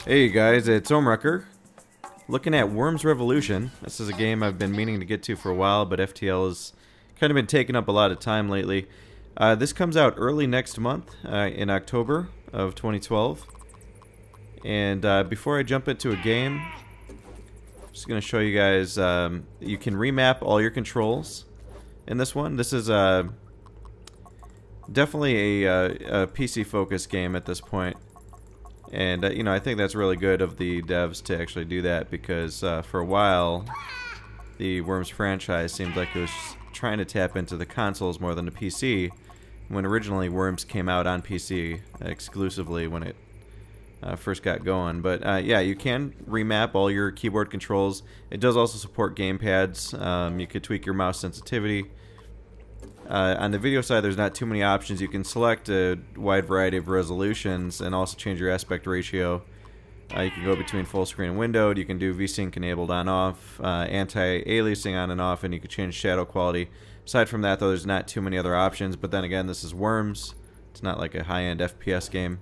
Hey guys, it's Ohmwrecker. Looking at Worms Revolution. This is a game I've been meaning to get to for a while, but FTL has kind of been taking up a lot of time lately. This comes out early next month, in October of 2012. And before I jump into a game, I'm just going to show you guys, you can remap all your controls in this one. This is definitely a PC-focused game at this point. And, you know, I think that's really good of the devs to actually do that because for a while, the Worms franchise seemed like it was trying to tap into the consoles more than the PC, when originally Worms came out on PC exclusively when it first got going. But, yeah, you can remap all your keyboard controls. It does also support gamepads. You could tweak your mouse sensitivity. On the video side, there's not too many options. You can select a wide variety of resolutions and also change your aspect ratio. You can go between full screen and windowed. You can do VSync enabled on off, anti-aliasing on and off, and you can change shadow quality. Aside from that, though, there's not too many other options. But then again, this is Worms. It's not like a high-end FPS game.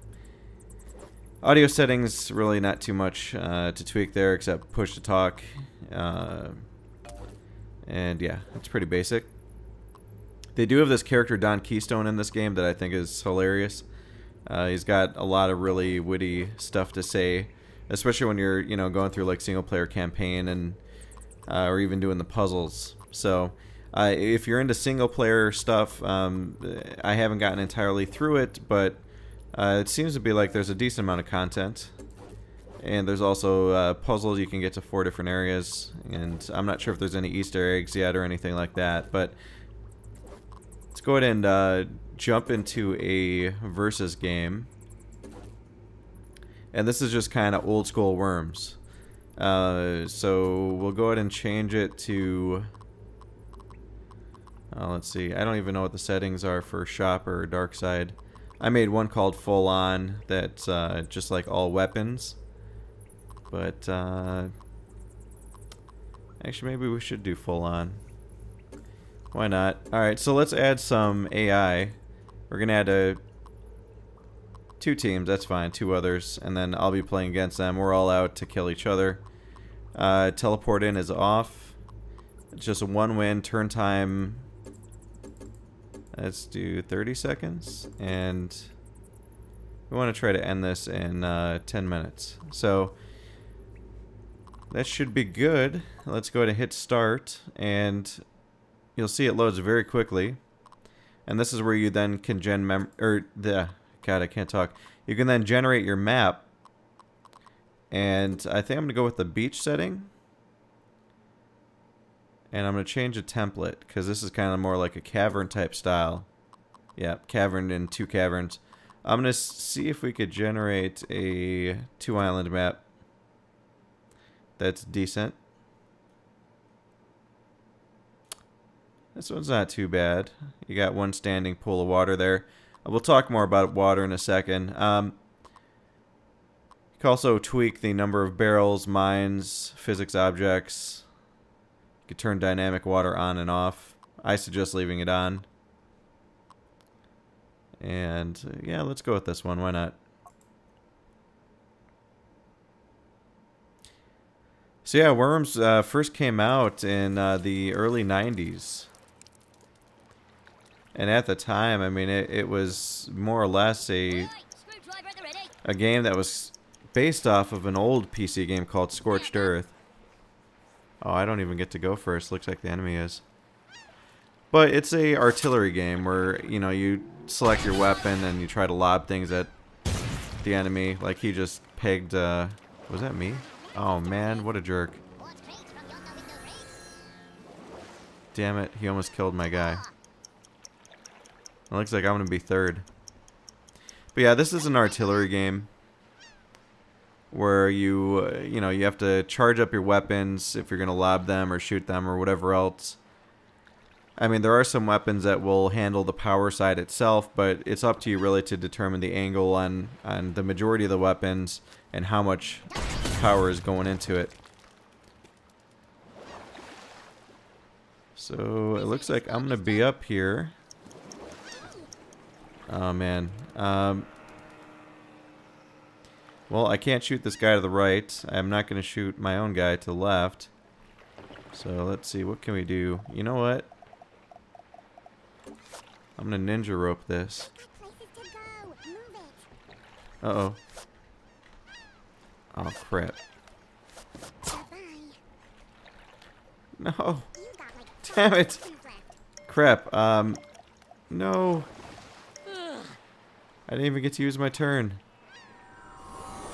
Audio settings, really not too much to tweak there except push to talk. And yeah, it's pretty basic. They do have this character Don Keystone in this game that I think is hilarious. He's got a lot of really witty stuff to say, especially when you're, you know, going through like single player campaign and or even doing the puzzles. So if you're into single player stuff, I haven't gotten entirely through it, but it seems to be like there's a decent amount of content. And there's also puzzles. You can get to 4 different areas, and I'm not sure if there's any Easter eggs yet or anything like that, but let's go ahead and jump into a versus game. And this is just kind of old school Worms. So we'll go ahead and change it to... let's see. I don't even know what the settings are for shop or dark side. I made one called full on that's just like all weapons. But actually maybe we should do full on. Why not? Alright, so let's add some AI. We're going to add 2 teams, that's fine, 2 others, and then I'll be playing against them. We're all out to kill each other. Teleport in is off. It's just a 1 win, turn time. Let's do 30 seconds, and we want to try to end this in 10 minutes. So that should be good. Let's go ahead and hit start, and you'll see it loads very quickly, and this is where you then can God, I can't talk. You can then generate your map, and I think I'm gonna go with the beach setting, and I'm gonna change the template because this is kind of more like a cavern type style. Yeah, cavern and 2 caverns. I'm gonna see if we could generate a 2 island map that's decent. This one's not too bad. You got 1 standing pool of water there. We'll talk more about water in a second. You can also tweak the number of barrels, mines, physics objects. You can turn dynamic water on and off. I suggest leaving it on. And yeah, let's go with this one. Why not? So yeah, Worms first came out in the early 90s. And at the time, I mean, it was more or less a game that was based off of an old PC game called Scorched Earth. Oh, I don't even get to go first. Looks like the enemy is. But it's a artillery game where, you know, you select your weapon and you try to lob things at the enemy. Like he just pegged, was that me? Oh man, what a jerk. Damn it, he almost killed my guy. It looks like I'm going to be 3rd. But yeah, this is an artillery game where you know, you have to charge up your weapons if you're going to lob them or shoot them or whatever else. I mean, there are some weapons that will handle the power side itself, but it's up to you really to determine the angle on the majority of the weapons and how much power is going into it. So it looks like I'm going to be up here. Oh man. Well, I can't shoot this guy to the right. I'm not going to shoot my own guy to the left. So let's see, what can we do? You know what? I'm going to ninja rope this. Uh-oh. Oh, crap. No. Damn it. Crap. No. I didn't even get to use my turn.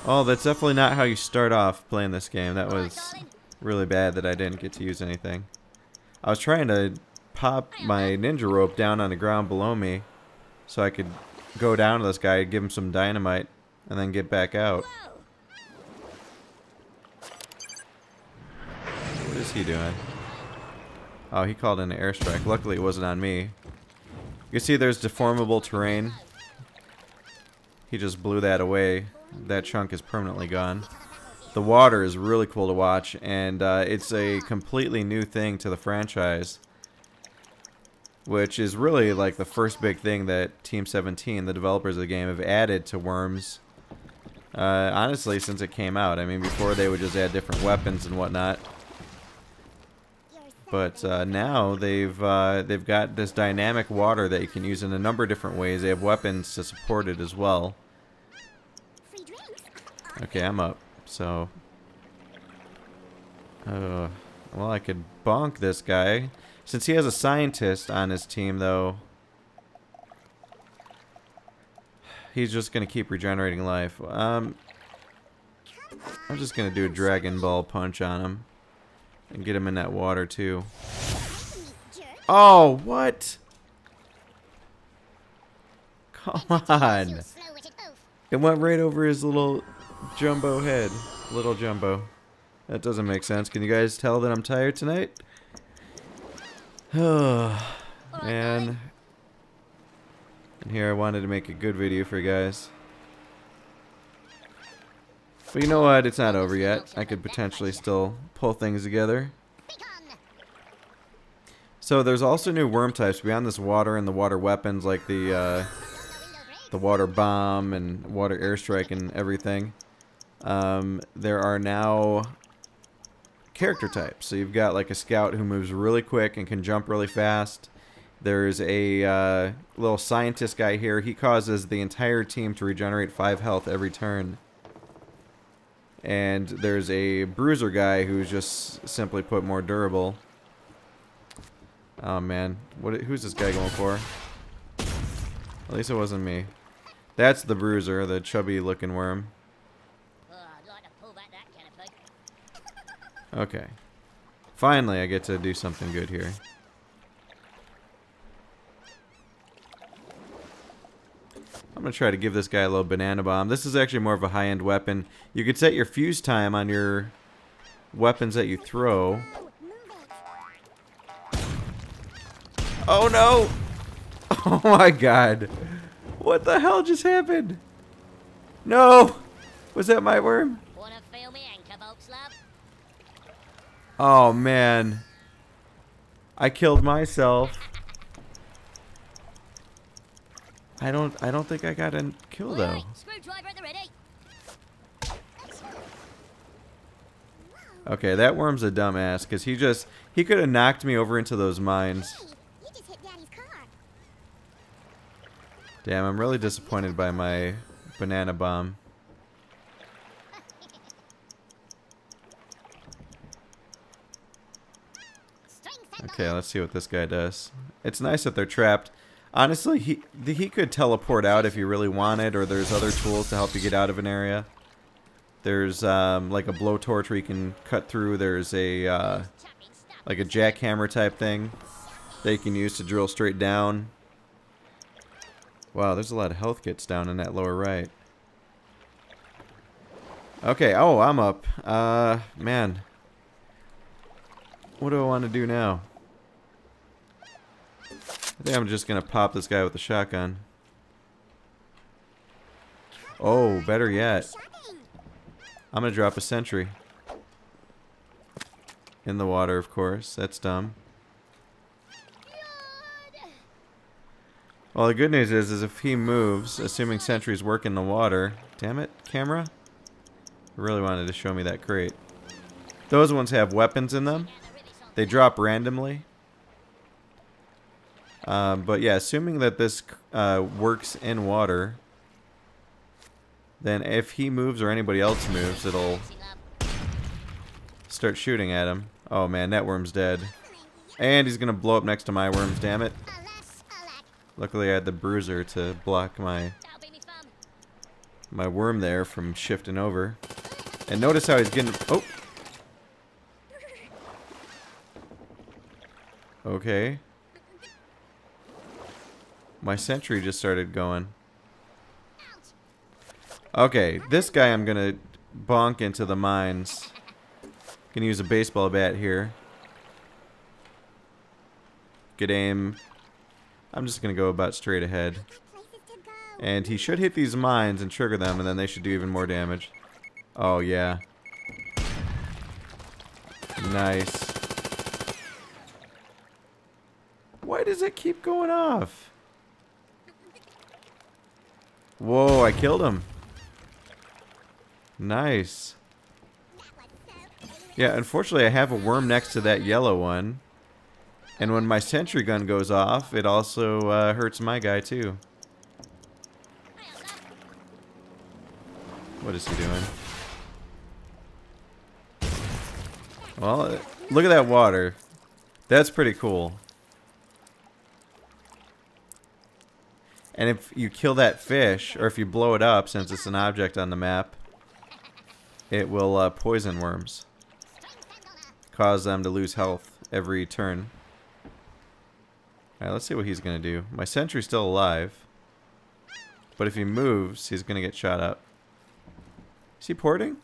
Oh, that's definitely not how you start off playing this game. That was really bad that I didn't get to use anything. I was trying to pop my ninja rope down on the ground below me so I could go down to this guy, give him some dynamite, and then get back out. What is he doing? Oh, he called in an airstrike. Luckily, it wasn't on me. You can see there's deformable terrain. He just blew that away. That chunk is permanently gone. The water is really cool to watch, and it's a completely new thing to the franchise, which is really like the first big thing that Team 17, the developers of the game, have added to Worms. Honestly, since it came out. I mean, before they would just add different weapons and whatnot. But now they've got this dynamic water that you can use in a number of different ways. They have weapons to support it as well. Okay, I'm up. So, well, I could bonk this guy. Since he has a scientist on his team, though, he's just going to keep regenerating life. I'm just going to do a Dragon Ball punch on him. And get him in that water, too. Oh, what? Come on. It went right over his little jumbo head. Little jumbo. That doesn't make sense. Can you guys tell that I'm tired tonight? Oh, man. And here I wanted to make a good video for you guys. But you know what? It's not over yet. I could potentially still pull things together. So there's also new worm types beyond this water and the water weapons like the water bomb and water airstrike and everything. There are now character types. So you've got like a scout who moves really quick and can jump really fast. There's a little scientist guy here. He causes the entire team to regenerate 5 health every turn. And there's a bruiser guy who's just simply put more durable. Oh man, who's this guy going for? At least it wasn't me. That's the bruiser, the chubby looking worm. Okay. Finally I get to do something good here. I'm going to try to give this guy a little banana bomb. This is actually more of a high-end weapon. You could set your fuse time on your weapons that you throw. Oh no! Oh my god. What the hell just happened? No! Was that my worm? Oh man. I killed myself. I don't think I got a kill though. Okay, that worm's a dumbass because he could have knocked me over into those mines. Damn, I'm really disappointed by my banana bomb. Okay, let's see what this guy does. It's nice that they're trapped. Honestly, he could teleport out if you really wanted, or there's other tools to help you get out of an area. There's like a blowtorch where you can cut through. There's a like a jackhammer type thing that you can use to drill straight down. Wow, there's a lot of health kits down in that lower right. Okay, oh, I'm up. Man. What do I want to do now? I think I'm just going to pop this guy with a shotgun. Oh, better yet. I'm going to drop a sentry. In the water, of course. That's dumb. Well, the good news is if he moves, assuming sentries work in the water... Damn it, camera. Really wanted to show me that crate. Those ones have weapons in them. They drop randomly. But yeah, assuming that this works in water, then if he moves or anybody else moves, it'll start shooting at him. Oh man, that worm's dead. And he's gonna blow up next to my worms, damn it. Luckily I had the bruiser to block my worm there from shifting over. And notice how he's getting... Oh! Okay. My sentry just started going. Okay, this guy I'm gonna bonk into the mines. Gonna use a baseball bat here. Good aim. I'm just gonna go about straight ahead. And he should hit these mines and trigger them, and then they should do even more damage. Oh yeah. Nice. Why does it keep going off? Whoa, I killed him. Nice. Yeah, unfortunately I have a worm next to that yellow one. And when my sentry gun goes off, it also hurts my guy too. What is he doing? Well, look at that water. That's pretty cool. And if you kill that fish, or if you blow it up, since it's an object on the map, it will poison worms. Cause them to lose health every turn. Alright, let's see what he's going to do. My sentry's still alive. But if he moves, he's going to get shot up. Is he porting?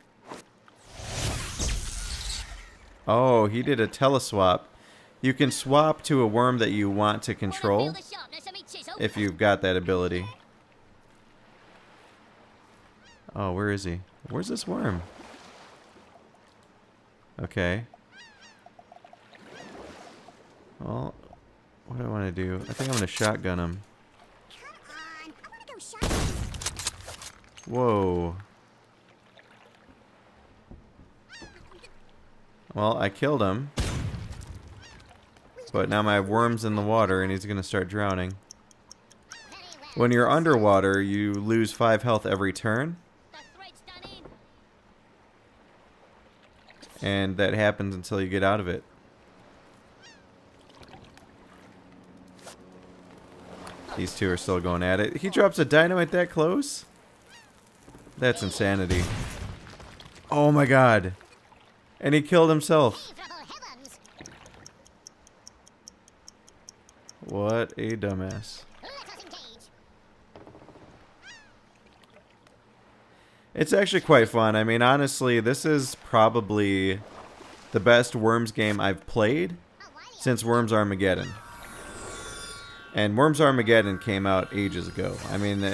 Oh, he did a teleswap. You can swap to a worm that you want to control if you've got that ability. Oh, where is he? Where's this worm? Okay. Well, what do I want to do? I think I'm going to shotgun him. Whoa. Well, I killed him. But now my worm's in the water and he's going to start drowning. When you're underwater, you lose 5 health every turn. And that happens until you get out of it. These two are still going at it. He drops a dynamite that close? That's insanity. Oh my god. And he killed himself. What a dumbass. It's actually quite fun. I mean, honestly, this is probably the best Worms game I've played since Worms Armageddon. And Worms Armageddon came out ages ago. I mean,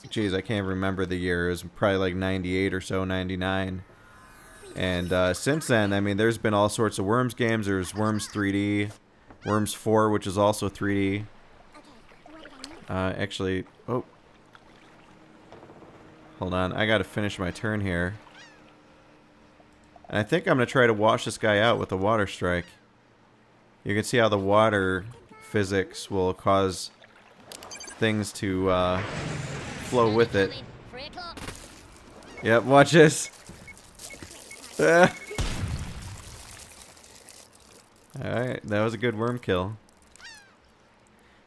geez, I can't remember the year. It was probably like 98 or so, 99. And since then, I mean, there's been all sorts of Worms games. There's Worms 3D, Worms 4, which is also 3D. Actually, oh. Hold on, I gotta finish my turn here. And I think I'm gonna try to wash this guy out with a water strike. You can see how the water physics will cause things to flow with it. Yep, watch this. Alright, that was a good worm kill.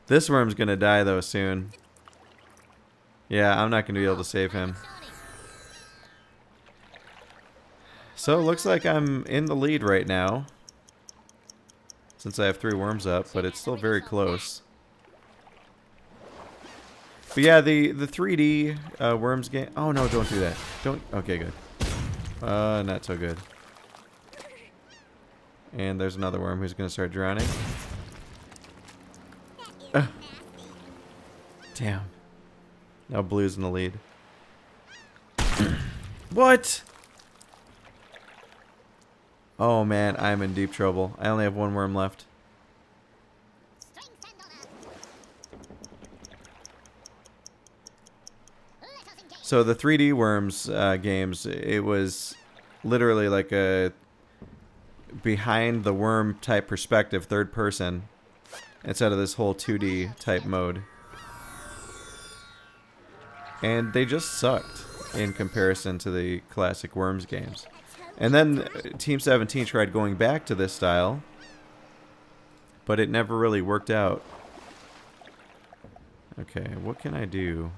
This worm's gonna die though soon. Yeah, I'm not gonna be able to save him. So it looks like I'm in the lead right now, since I have 3 worms up, but it's still very close. But yeah, the 3D Worms game. Oh no, don't do that. Don't. Okay, good. Not so good. And there's another worm who's gonna start drowning. Damn. Now blue's in the lead. What? Oh man, I'm in deep trouble. I only have 1 worm left. So the 3D Worms games, it was literally like a behind the worm type perspective, third person, instead of this whole 2D type mode. And they just sucked in comparison to the classic Worms games. And then Team 17 tried going back to this style, but it never really worked out. Okay, what can I do?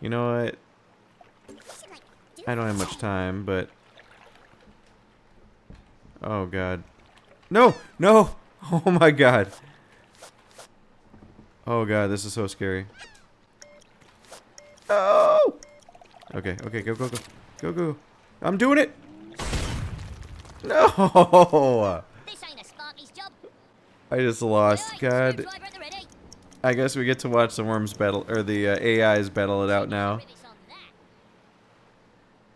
You know what? I don't have much time, but... Oh, God. No! No! Oh, my God. Oh, God, this is so scary. Oh! Okay, okay, go, go, go. Go, go. I'm doing it! No! I just lost. God. I guess we get to watch the worms battle, or the AIs battle it out now.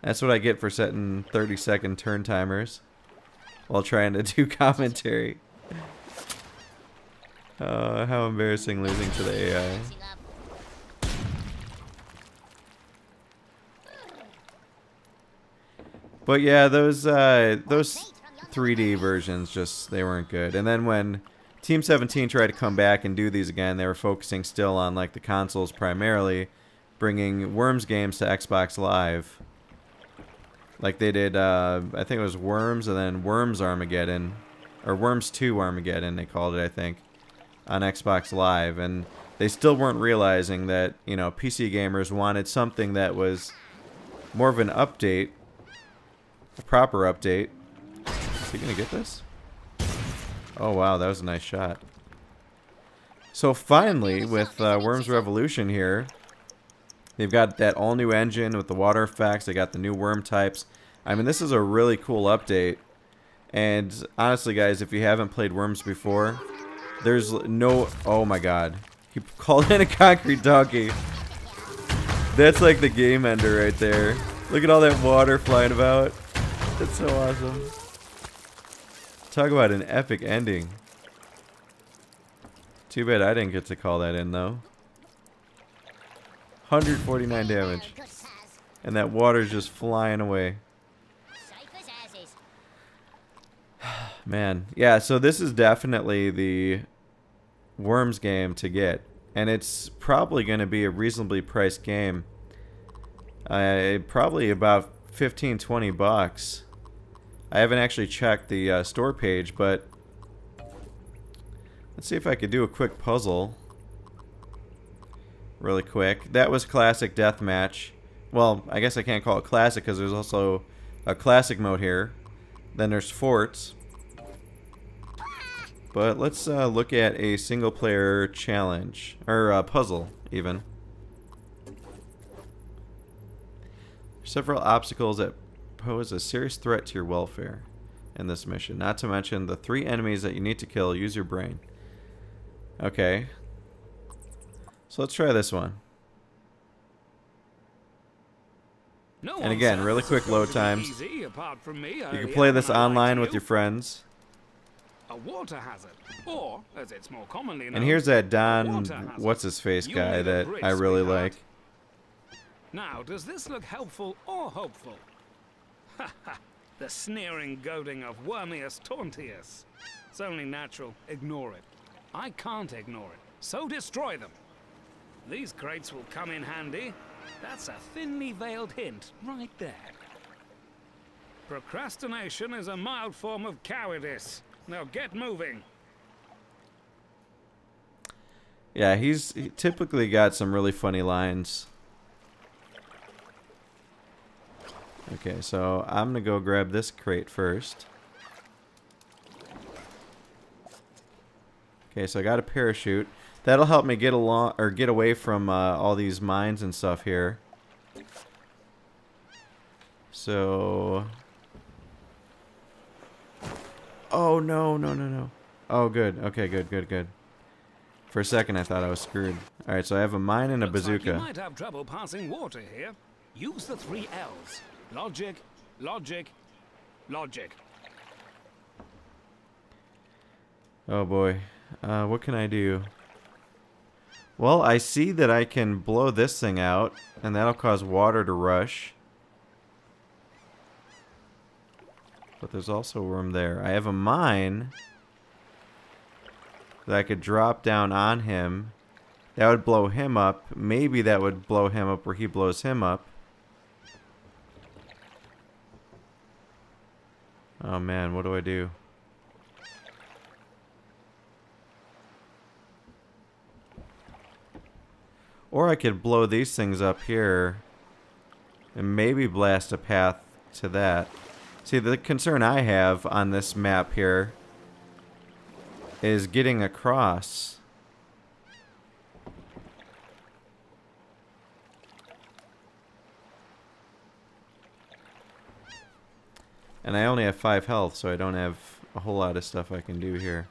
That's what I get for setting 30-second turn timers while trying to do commentary. How embarrassing losing to the AI. But yeah, those 3D versions just, they weren't good. And then when Team 17 tried to come back and do these again, they were focusing still on like the consoles primarily, bringing Worms games to Xbox Live. Like they did, I think it was Worms and then Worms Armageddon, or Worms 2 Armageddon they called it, I think, on Xbox Live. And they still weren't realizing that, you know, PC gamers wanted something that was more of an update, a proper update. Is he gonna get this? Oh wow, that was a nice shot. So finally, with Worms Revolution here, they've got that all-new engine with the water effects. They got the new worm types. I mean, this is a really cool update. And honestly, guys, if you haven't played Worms before, there's no... Oh my god. He called in a concrete donkey. That's like the game ender right there. Look at all that water flying about. That's so awesome. Talk about an epic ending. Too bad I didn't get to call that in, though. 149 damage. And that water's just flying away. Man. Yeah, so this is definitely the Worms game to get. And it's probably going to be a reasonably priced game. Probably about 15-20 bucks. I haven't actually checked the store page, but let's see if I could do a quick puzzle. Really quick. That was classic deathmatch. Well, I guess I can't call it classic because there's also a classic mode here. Then there's forts. But let's look at a single player challenge. Or puzzle, even. Several obstacles that pose a serious threat to your welfare in this mission. Not to mention the 3 enemies that you need to kill. Use your brain. Okay. So let's try this one. And again, really quick load times. You can play this online with your friends. A water hazard, or as it's more commonly known, and here's that Don, what's his face guy that I really like. Now, does this look helpful or hopeful? Ha ha! The sneering goading of Wormius Tauntius. It's only natural. Ignore it. I can't ignore it. So destroy them. These crates will come in handy. That's a thinly veiled hint right there. Procrastination is a mild form of cowardice. Now get moving. Yeah, he typically got some really funny lines. Okay, so I'm gonna go grab this crate first. Okay, so I got a parachute. That'll help me get along or get away from all these mines and stuff here. So, oh no, no, no, no. Oh, good. Okay, good, good, good. For a second, I thought I was screwed. All right, so I have a mine and a bazooka. Like you might have trouble passing water here. Use the 3 L's. Logic, logic, logic. Oh boy, what can I do? Well, I see that I can blow this thing out, and that'll cause water to rush. But there's also room there. I have a mine that I could drop down on him. That would blow him up. Maybe that would blow him up where he blows him up. Oh man, what do I do? Or I could blow these things up here and maybe blast a path to that. See, the concern I have on this map here is getting across. And I only have 5 health, so I don't have a whole lot of stuff I can do here.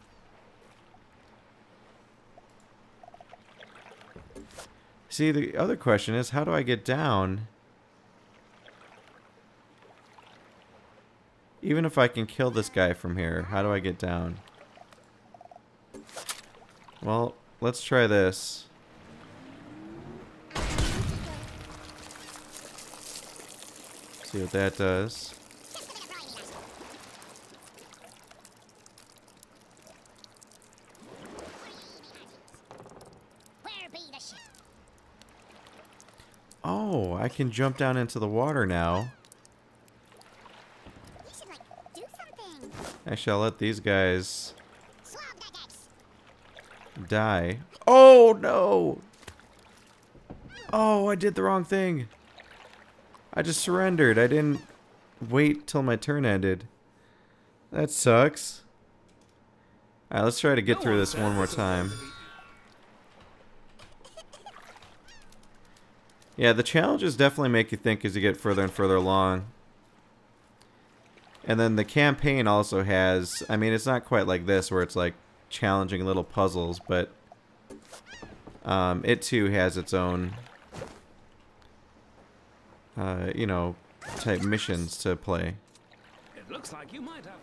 See, the other question is, how do I get down? Even if I can kill this guy from here, how do I get down? Well, let's try this. See what that does. Oh, I can jump down into the water now. Actually, I'll let these guys die. Oh, no! Oh, I did the wrong thing. I just surrendered. I didn't wait till my turn ended. That sucks. Alright, let's try to get through this one more time. Yeah, the challenges definitely make you think as you get further and further along. And then the campaign also has, I mean, it's not quite like this where it's like challenging little puzzles, but it too has its own, you know, type missions to play. It looks like you might have.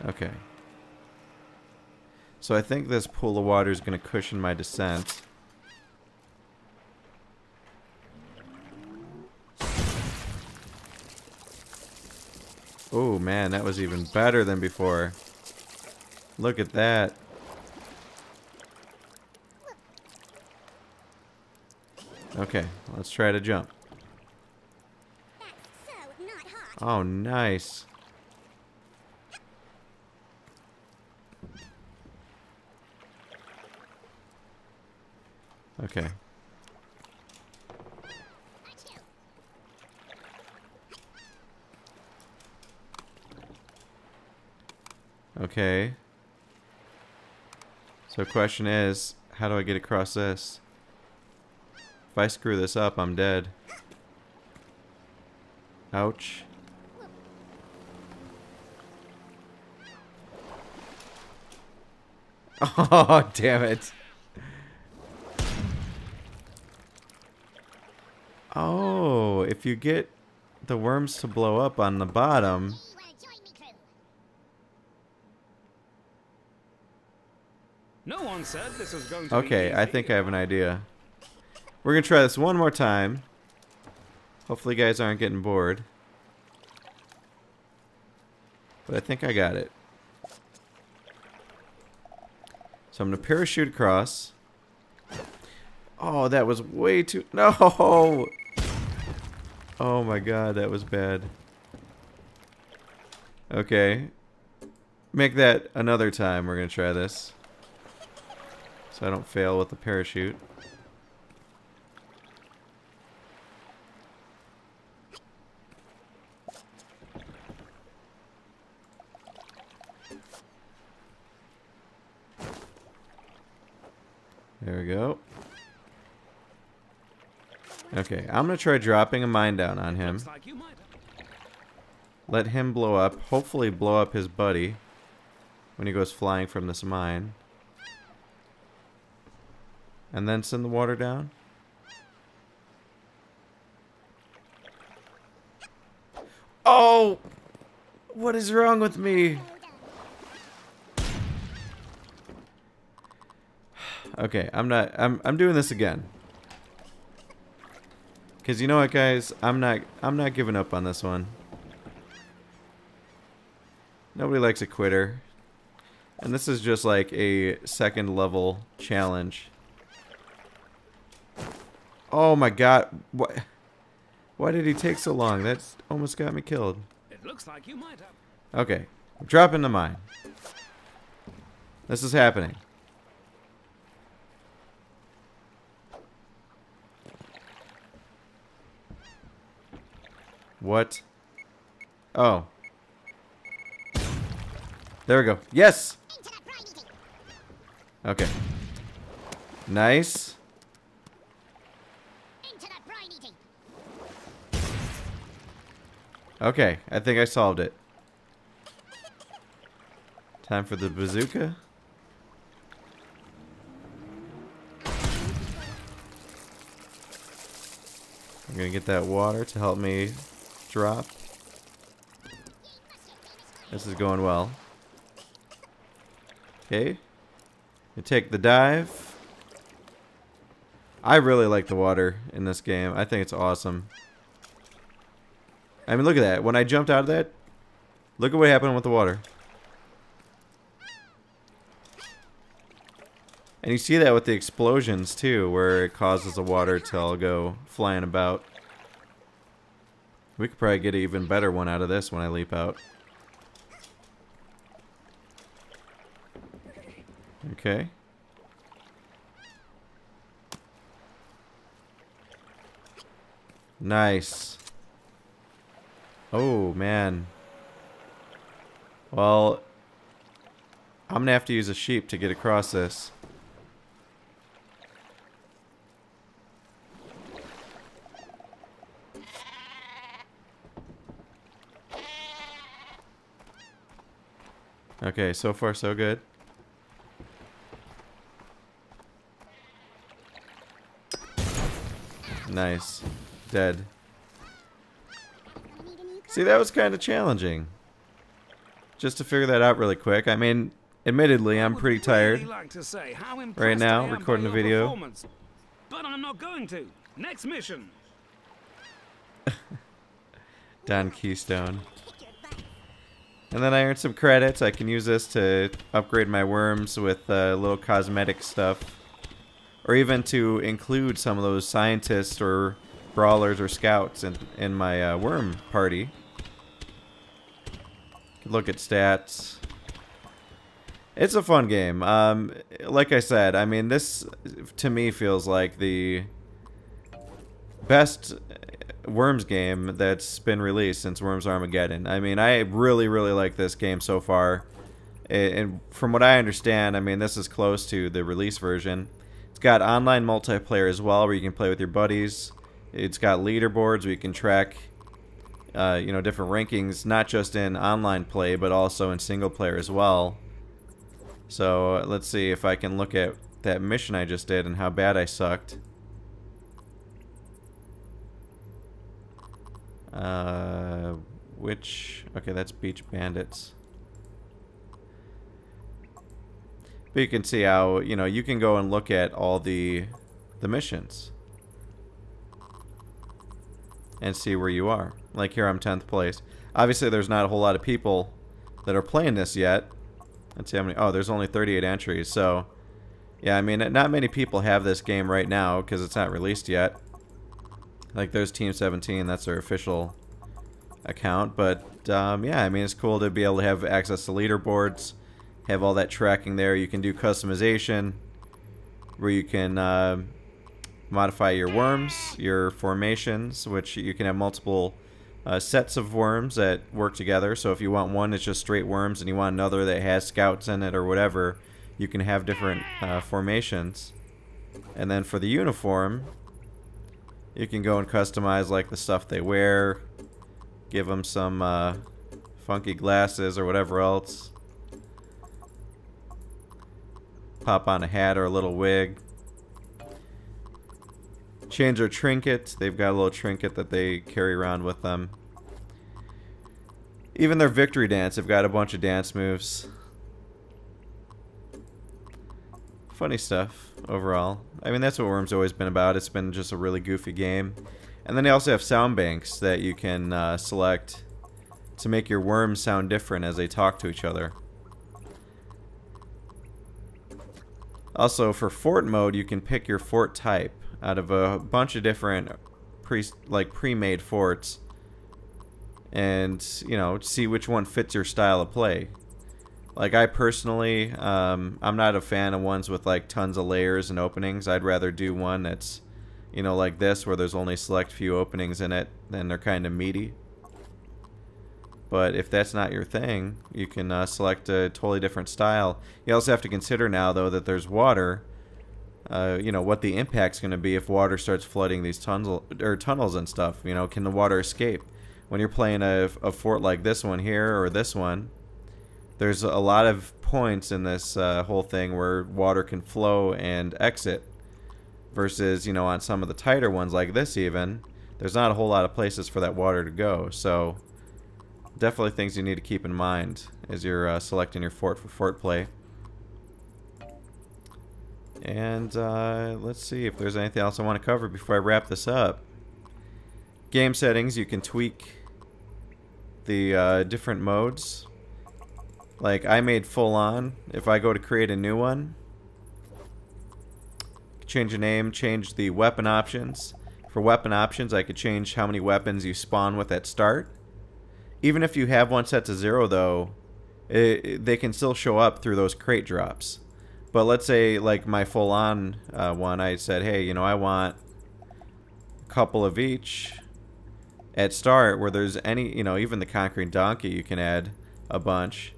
Okay. So I think this pool of water is going to cushion my descent. Oh man, that was even better than before. Look at that. Okay, let's try to jump. Oh, nice. Okay. Okay. So question is, how do I get across this? If I screw this up, I'm dead. Ouch. Oh, damn it. Oh, if you get the worms to blow up on the bottom... No one said this was going to Okay, be I think I have an idea. We're gonna try this one more time. Hopefully you guys aren't getting bored. But I think I got it. So I'm gonna parachute across. Oh, that was way too... No! Oh my god, that was bad. Okay. Make that another time. We're gonna try this. So I don't fail with the parachute. There we go. Okay, I'm gonna try dropping a mine down on him. Let him blow up. Hopefully blow up his buddy when he goes flying from this mine. And then send the water down. Oh! What is wrong with me? Okay, I'm doing this again. Cause you know what, guys? I'm not giving up on this one. Nobody likes a quitter. And this is just like a second level challenge. Oh my god. What? Why did he take so long? That's almost got me killed. It looks like you might have. Okay. I'm dropping the mine. This is happening. What? Oh. There we go. Yes! Okay. Nice. Okay, I think I solved it. Time for the bazooka. I'm gonna get that water to help me drop. This is going well. Okay. You take the dive. I really like the water in this game. I think it's awesome. I mean, look at that. When I jumped out of that, look at what happened with the water. And you see that with the explosions, too, where it causes the water to all go flying about. We could probably get an even better one out of this when I leap out. Okay. Nice. Oh, man. Well, I'm gonna have to use a sheep to get across this. Okay, so far so good. Nice. Dead. See, that was kind of challenging. Just to figure that out really quick. I mean, admittedly, I'm pretty tired right now, recording a video. But I'm not going to. Next mission. Don Keystone. And then I earned some credits. I can use this to upgrade my worms with little cosmetic stuff. Or even to include some of those scientists or brawlers or scouts in my worm party. Look at stats. It's a fun game. Like I said, I mean, this to me feels like the best Worms game that's been released since Worms Armageddon. I mean, I really, really like this game so far. And from what I understand, I mean, this is close to the release version. It's got online multiplayer as well, where you can play with your buddies. It's got leaderboards where you can track, you know, different rankings, not just in online play, but also in single player as well. So let's see if I can look at that mission I just did and how bad I sucked. Okay, that's Beach Bandits. But you can see how, you know, you can go and look at all the missions and see where you are. Like here, I'm 10th place. Obviously, there's not a whole lot of people that are playing this yet. Let's see how many. Oh, there's only 38 entries. So, yeah, I mean, not many people have this game right now because it's not released yet. Like, there's Team 17. That's their official account. But, yeah, I mean, it's cool to be able to have access to leaderboards. Have all that tracking there. You can do customization where you can modify your worms, your formations, which you can have multiple sets of worms that work together. So if you want one that's just straight worms and you want another that has scouts in it or whatever, you can have different formations. And then for the uniform, you can go and customize like the stuff they wear, give them some funky glasses or whatever else. Pop on a hat or a little wig. Change their trinket. They've got a little trinket that they carry around with them. Even their victory dance, they've got a bunch of dance moves. funny stuff overall. I mean, that's what Worms always been about. It's been just a really goofy game. And then they also have sound banks that you can select to make your worms sound different as they talk to each other. Also, for fort mode, you can pick your fort type out of a bunch of different pre-made forts, and you know, see which one fits your style of play. Like, I personally, I'm not a fan of ones with like tons of layers and openings. I'd rather do one that's, you know, like this, where there's only select few openings in it, then they're kind of meaty. But if that's not your thing, you can select a totally different style. You also have to consider now, though, that there's water. You know, what the impact's going to be if water starts flooding these tunnels and stuff. You know, can the water escape? When you're playing a fort like this one here or this one, there's a lot of points in this whole thing where water can flow and exit. Versus, you know, on some of the tighter ones like this even, there's not a whole lot of places for that water to go. So definitely things you need to keep in mind as you're selecting your fort for fort play. And let's see if there's anything else I want to cover before I wrap this up. Game settings, you can tweak the different modes. Like, I made full on. If I go to create a new one, change the name, change the weapon options. For weapon options, I could change how many weapons you spawn with at start. Even if you have one set to 0, though, they can still show up through those crate drops. But let's say, like my full-on one, I said, hey, you know, I want a couple of each at start, where there's any, you know, even the Conquering Donkey, you can add a bunch.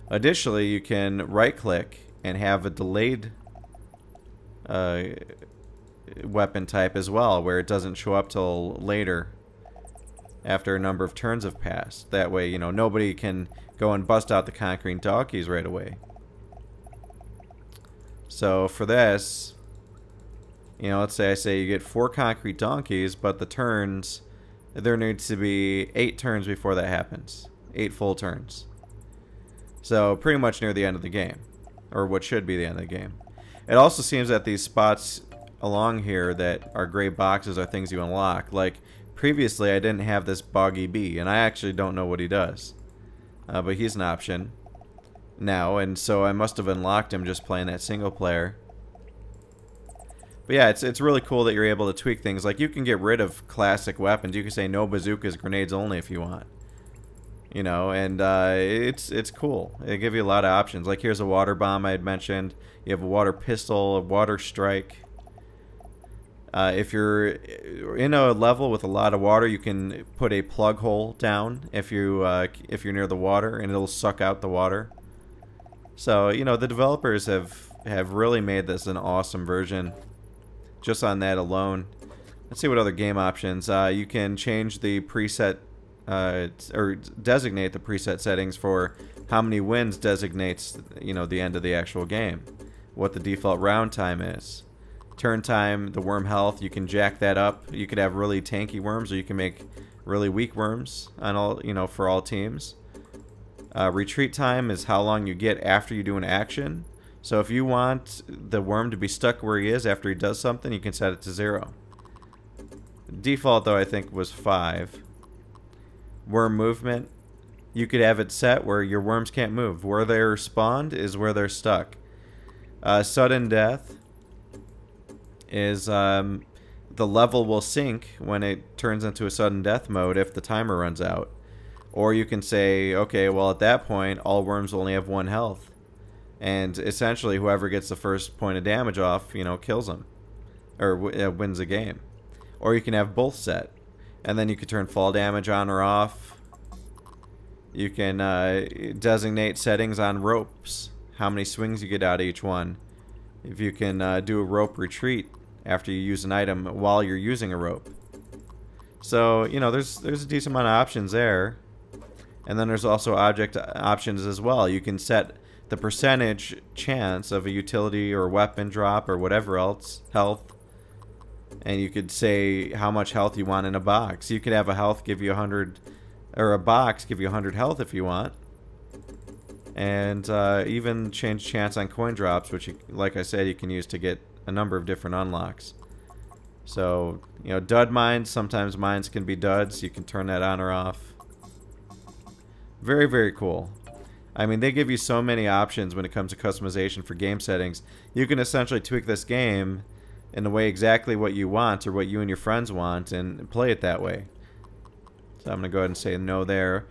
Additionally, you can right-click and have a delayed weapon type as well, where it doesn't show up till later, after a number of turns have passed. That way, you know, nobody can go and bust out the Conquering Donkeys right away. So for this, you know, let's say I say you get 4 Concrete Donkeys, but the turns, there needs to be 8 turns before that happens. 8 full turns. So pretty much near the end of the game, or what should be the end of the game. It also seems that these spots along here that are gray boxes are things you unlock. Like, previously I didn't have this Boggy Bee, and I actually don't know what he does. But he's an option now, and so I must have unlocked him just playing that single player. But yeah, it's really cool that you're able to tweak things. Like, you can get rid of classic weapons. You can say no bazookas, grenades only if you want. You know, and it's cool. They give you a lot of options. Like, here's a water bomb I had mentioned. You have a water pistol, a water strike. If you're in a level with a lot of water, you can put a plug hole down if you're near the water, and it'll suck out the water. So, you know, the developers have really made this an awesome version just on that alone. Let's see what other game options. You can change the preset or designate the preset settings for how many wins designates, you know, the end of the actual game. What the default round time is. Turn time, the worm health, you can jack that up. You could have really tanky worms, or you can make really weak worms on all, you know, for all teams. Retreat time is how long you get after you do an action. So if you want the worm to be stuck where he is after he does something, you can set it to 0. Default, though, I think was 5. Worm movement, you could have it set where your worms can't move. Where they're spawned is where they're stuck. Sudden death is the level will sink when it turns into a sudden death mode if the timer runs out. Or you can say, okay, well, at that point, all worms only have 1 health. And essentially, whoever gets the first point of damage off, you know, kills them. Or wins the game. Or you can have both set. And then you can turn fall damage on or off. You can designate settings on ropes. How many swings you get out of each one. If you can do a rope retreat after you use an item while you're using a rope. So, you know, there's a decent amount of options there. And then there's also object options as well. You can set the percentage chance of a utility or weapon drop or whatever else, health. And you could say how much health you want in a box. You could have a health give you 100, or a box give you 100 health if you want. and even change chance on coin drops, which, like I said, you can use to get a number of different unlocks. So, you know, dud mines, sometimes mines can be duds. You can turn that on or off. Very, very cool. I mean, they give you so many options when it comes to customization for game settings. You can essentially tweak this game in the way exactly what you want or what you and your friends want and play it that way. So I'm going to go ahead and say no there.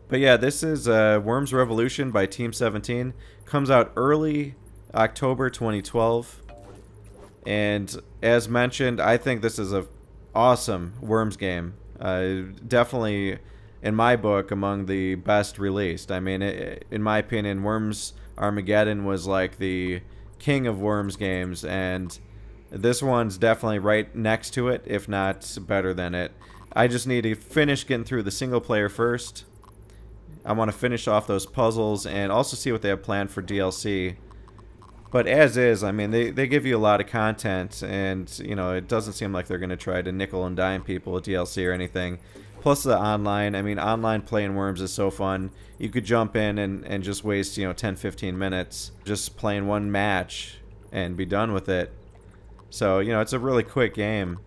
But yeah, this is Worms Revolution by Team 17. Comes out early October 2012. And as mentioned, I think this is an awesome Worms game. Definitely, in my book, among the best released. I mean, in my opinion, Worms Armageddon was like the king of Worms games, and this one's definitely right next to it, if not better than it. I just need to finish getting through the single player first. I want to finish off those puzzles and also see what they have planned for DLC. But as is, I mean, they give you a lot of content, and, you know, it doesn't seem like they're going to try to nickel and dime people with DLC or anything. Plus the online, I mean, online playing Worms is so fun. You could jump in and just waste, you know, 10-15 minutes just playing one match and be done with it. So, you know, it's a really quick game.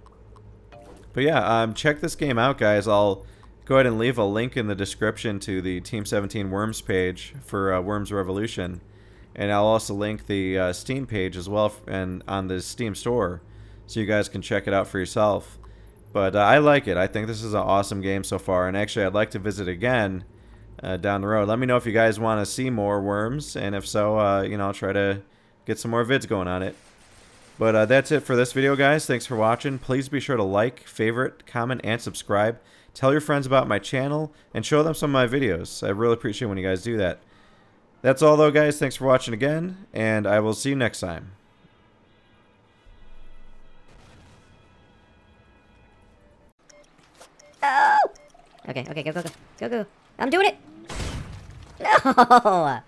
But yeah, check this game out, guys. I'll go ahead and leave a link in the description to the Team 17 Worms page for Worms Revolution. And I'll also link the Steam page as well, and on the Steam store, so you guys can check it out for yourself. But I like it. I think this is an awesome game so far, and actually I'd like to visit again down the road. Let me know if you guys want to see more Worms, and if so, you know, I'll try to get some more vids going on it. But that's it for this video, guys. Thanks for watching. Please be sure to like, favorite, comment, and subscribe. Tell your friends about my channel, and show them some of my videos. I really appreciate when you guys do that. That's all, though, guys. Thanks for watching again, and I will see you next time. Oh! Okay, go. I'm doing it! No!